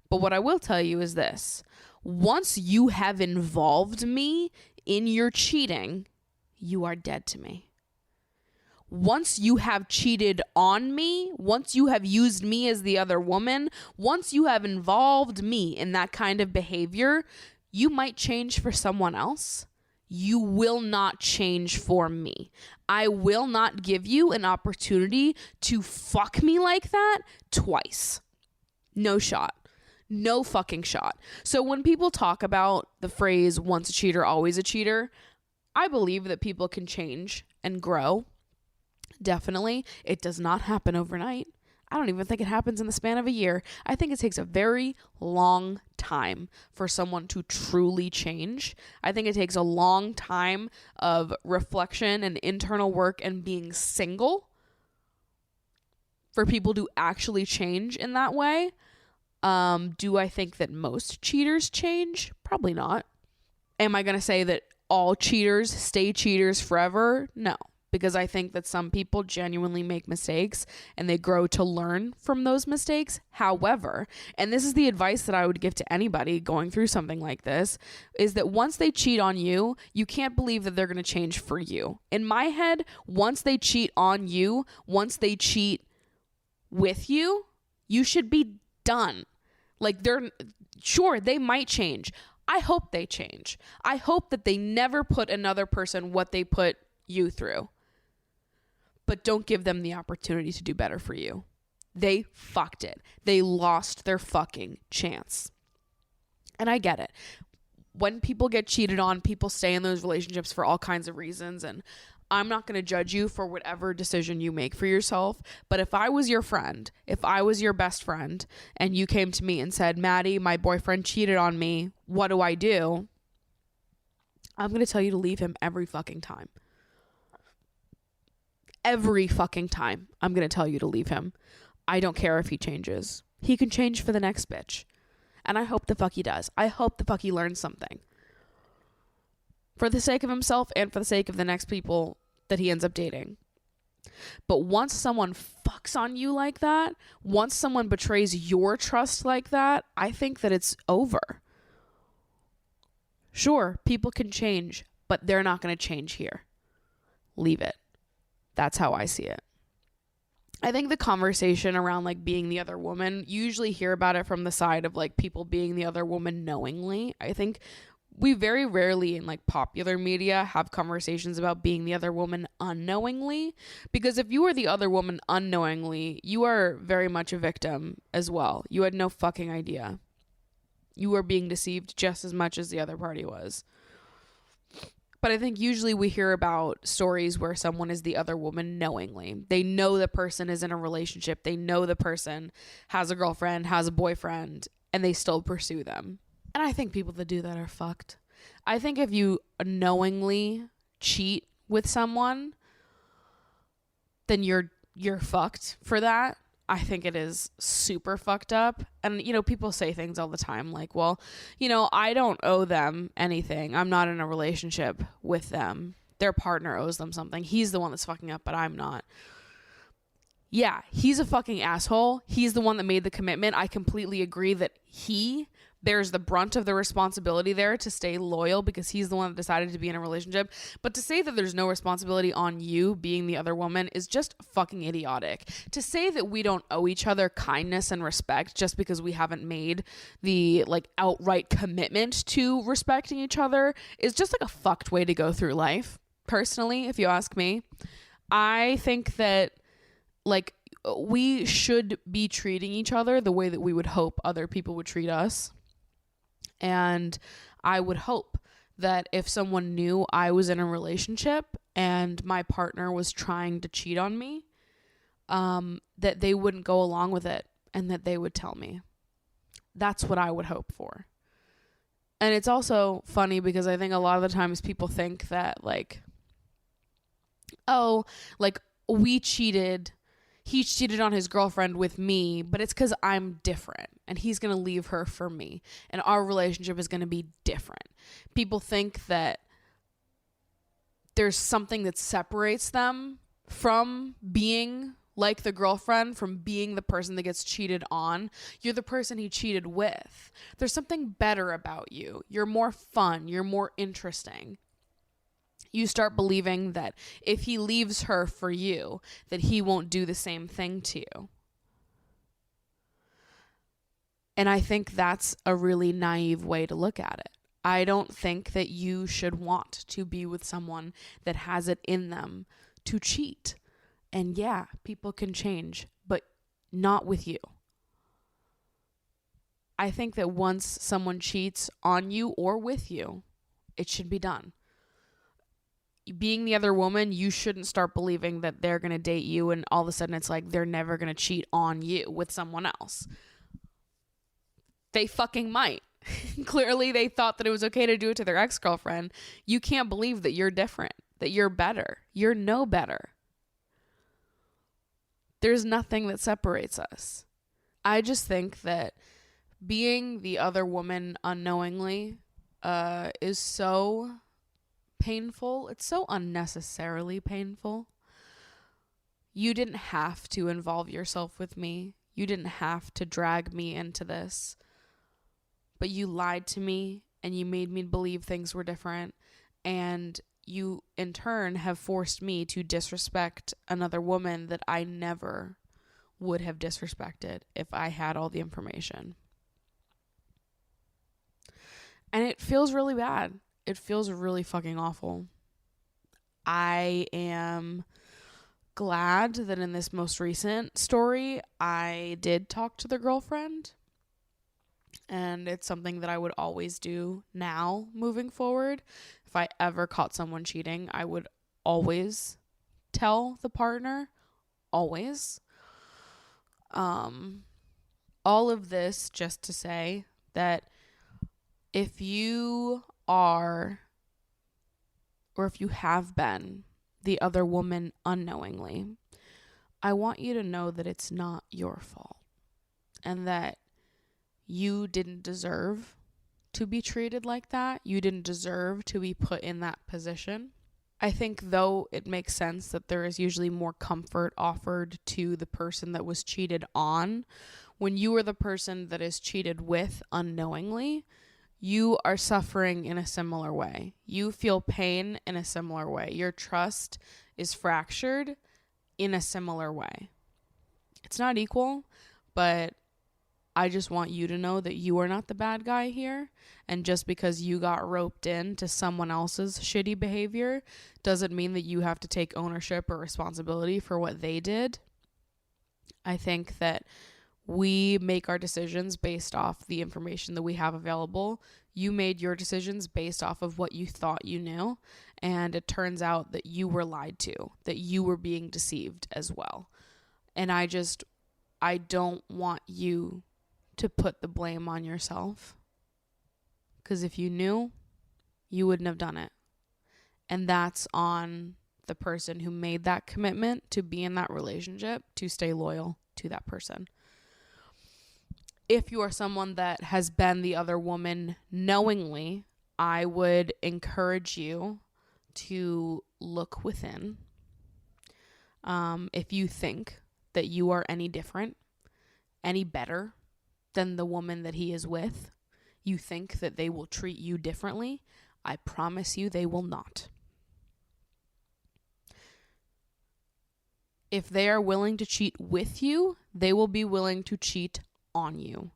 But what I will tell you is this. Once you have involved me in your cheating, you are dead to me. Once you have cheated on me, once you have used me as the other woman, once you have involved me in that kind of behavior, you might change for someone else. You will not change for me. I will not give you an opportunity to fuck me like that twice. No shot. No fucking shot. So when people talk about the phrase once a cheater, always a cheater, I believe that people can change and grow. Definitely. It does not happen overnight. I don't even think it happens in the span of a year. I think it takes a very long time for someone to truly change. I think it takes a long time of reflection and internal work and being single for people to actually change in that way. Do I think that most cheaters change? Probably not. Am I going to say that all cheaters stay cheaters forever? No. Because I think that some people genuinely make mistakes and they grow to learn from those mistakes. However, and this is the advice that I would give to anybody going through something like this, is that once they cheat on you, you can't believe that they're going to change for you. In my head, once they cheat on you, once they cheat with you, you should be done. Like sure, they might change. I hope they change. I hope that they never put another person what they put you through. But don't give them the opportunity to do better for you. They fucked it. They lost their fucking chance. And I get it. When people get cheated on, people stay in those relationships for all kinds of reasons. And I'm not going to judge you for whatever decision you make for yourself. But if I was your friend, if I was your best friend, and you came to me and said, Maddie, my boyfriend cheated on me, what do I do? I'm going to tell you to leave him every fucking time. Every fucking time I'm going to tell you to leave him. I don't care if he changes. He can change for the next bitch. And I hope the fuck he does. I hope the fuck he learns something. For the sake of himself and for the sake of the next people that he ends up dating. But once someone fucks on you like that, once someone betrays your trust like that, I think that it's over. Sure, people can change, but they're not going to change here. Leave it. That's how I see it. I think the conversation around like being the other woman, you usually hear about it from the side of like people being the other woman knowingly. I think we very rarely in like popular media have conversations about being the other woman unknowingly, because if you are the other woman unknowingly, you are very much a victim as well. You had no fucking idea. You were being deceived just as much as the other party was. But I think usually we hear about stories where someone is the other woman knowingly. They know the person is in a relationship. They know the person has a girlfriend, has a boyfriend, and they still pursue them. And I think people that do that are fucked. I think if you knowingly cheat with someone, then you're fucked for that. I think it is super fucked up. And, people say things all the time like, well, I don't owe them anything. I'm not in a relationship with them. Their partner owes them something. He's the one that's fucking up, but I'm not. Yeah, he's a fucking asshole. He's the one that made the commitment. I completely agree that he bears the brunt of the responsibility there to stay loyal because he's the one that decided to be in a relationship. But to say that there's no responsibility on you being the other woman is just fucking idiotic. To say that we don't owe each other kindness and respect just because we haven't made the outright commitment to respecting each other is just a fucked way to go through life. Personally, if you ask me, I think that we should be treating each other the way that we would hope other people would treat us. And I would hope that if someone knew I was in a relationship and my partner was trying to cheat on me, that they wouldn't go along with it and that they would tell me. That's what I would hope for. And it's also funny because I think a lot of the times people think that we cheated. He cheated on his girlfriend with me, but it's because I'm different and he's going to leave her for me and our relationship is going to be different. People think that there's something that separates them from being like the girlfriend, from being the person that gets cheated on. You're the person he cheated with. There's something better about you. You're more fun. You're more interesting. You start believing that if he leaves her for you, that he won't do the same thing to you. And I think that's a really naive way to look at it. I don't think that you should want to be with someone that has it in them to cheat. And yeah, people can change, but not with you. I think that once someone cheats on you or with you, it should be done. Being the other woman, you shouldn't start believing that they're going to date you and all of a sudden it's they're never going to cheat on you with someone else. They fucking might. Clearly they thought that it was okay to do it to their ex-girlfriend. You can't believe that you're different, that you're better. You're no better. There's nothing that separates us. I just think that being the other woman unknowingly is so painful. It's so unnecessarily painful. You didn't have to involve yourself with me. You didn't have to drag me into this. But you lied to me and you made me believe things were different. And you, in turn, have forced me to disrespect another woman that I never would have disrespected if I had all the information. And it feels really bad. It feels really fucking awful. I am glad that in this most recent story, I did talk to the girlfriend. And it's something that I would always do now moving forward. If I ever caught someone cheating, I would always tell the partner. Always. All of this just to say that if you are, or if you have been, the other woman unknowingly, I want you to know that it's not your fault and that you didn't deserve to be treated like that. You didn't deserve to be put in that position. I think though it makes sense that there is usually more comfort offered to the person that was cheated on, when you are the person that is cheated with unknowingly, you are suffering in a similar way. You feel pain in a similar way. Your trust is fractured in a similar way. It's not equal, but I just want you to know that you are not the bad guy here. And just because you got roped into someone else's shitty behavior doesn't mean that you have to take ownership or responsibility for what they did. I think that we make our decisions based off the information that we have available. You made your decisions based off of what you thought you knew. And it turns out that you were lied to, that you were being deceived as well. And I don't want you to put the blame on yourself. Because if you knew, you wouldn't have done it. And that's on the person who made that commitment to be in that relationship, to stay loyal to to that person. If you are someone that has been the other woman knowingly, I would encourage you to look within. If you think that you are any different, any better than the woman that he is with, you think that they will treat you differently, I promise you they will not. If they are willing to cheat with you, they will be willing to cheat on you.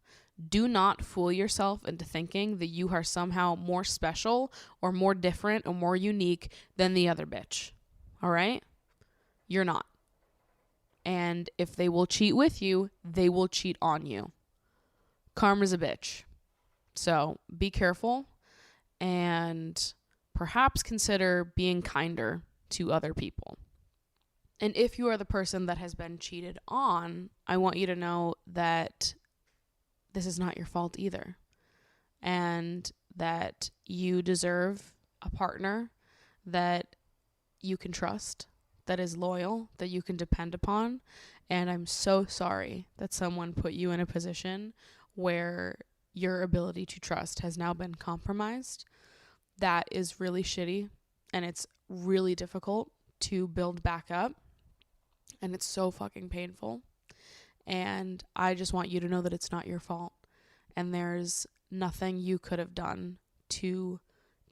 Do not fool yourself into thinking that you are somehow more special or more different or more unique than the other bitch. All right? You're not. And if they will cheat with you, they will cheat on you. Karma's a bitch. So be careful and perhaps consider being kinder to other people. And if you are the person that has been cheated on, I want you to know that this is not your fault either. And that you deserve a partner that you can trust, that is loyal, that you can depend upon. And I'm so sorry that someone put you in a position where your ability to trust has now been compromised. That is really shitty, and it's really difficult to build back up, and it's so fucking painful. And I just want you to know that it's not your fault, and there's nothing you could have done to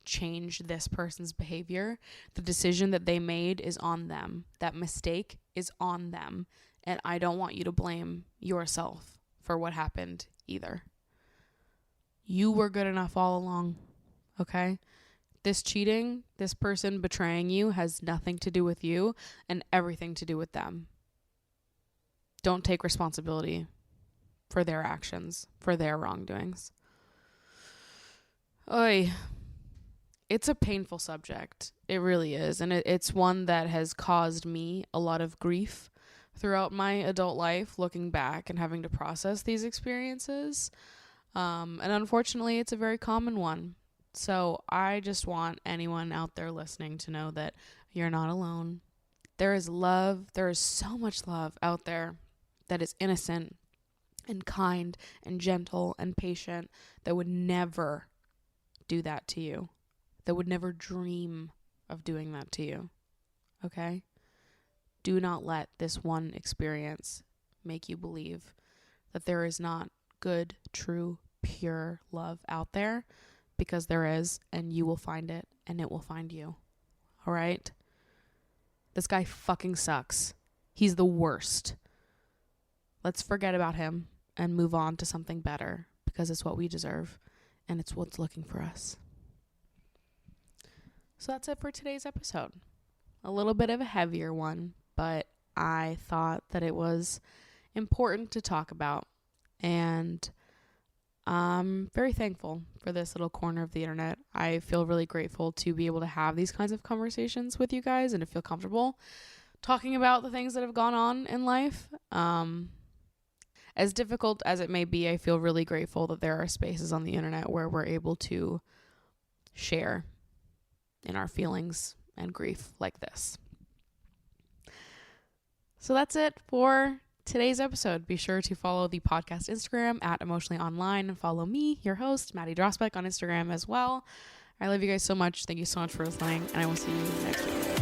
change this person's behavior. The decision that they made is on them. That mistake is on them, and I don't want you to blame yourself for what happened either. You were good enough all along, okay? This cheating, this person betraying you has nothing to do with you and everything to do with them. Don't take responsibility for their actions, for their wrongdoings. Oy. It's a painful subject. It really is. And it's one that has caused me a lot of grief throughout my adult life, looking back and having to process these experiences. And unfortunately, it's a very common one. So I just want anyone out there listening to know that you're not alone. There is love. There is so much love out there that is innocent and kind and gentle and patient that would never do that to you, that would never dream of doing that to you. Okay? Do not let this one experience make you believe that there is not good, true, pure love out there, because there is, and you will find it, and it will find you. All right? This guy fucking sucks. He's the worst. Let's forget about him and move on to something better, because it's what we deserve, and it's what's looking for us. So that's it for today's episode. A little bit of a heavier one, but I thought that it was important to talk about, and I'm very thankful for this little corner of the internet. I feel really grateful to be able to have these kinds of conversations with you guys and to feel comfortable talking about the things that have gone on in life. As difficult as it may be, I feel really grateful that there are spaces on the internet where we're able to share in our feelings and grief like this. So that's it for today's episode. Be sure to follow the podcast Instagram at Emotionally Online and follow me, your host, Maddie Drosbeck, on Instagram as well. I love you guys so much. Thank you so much for listening, and I will see you next week.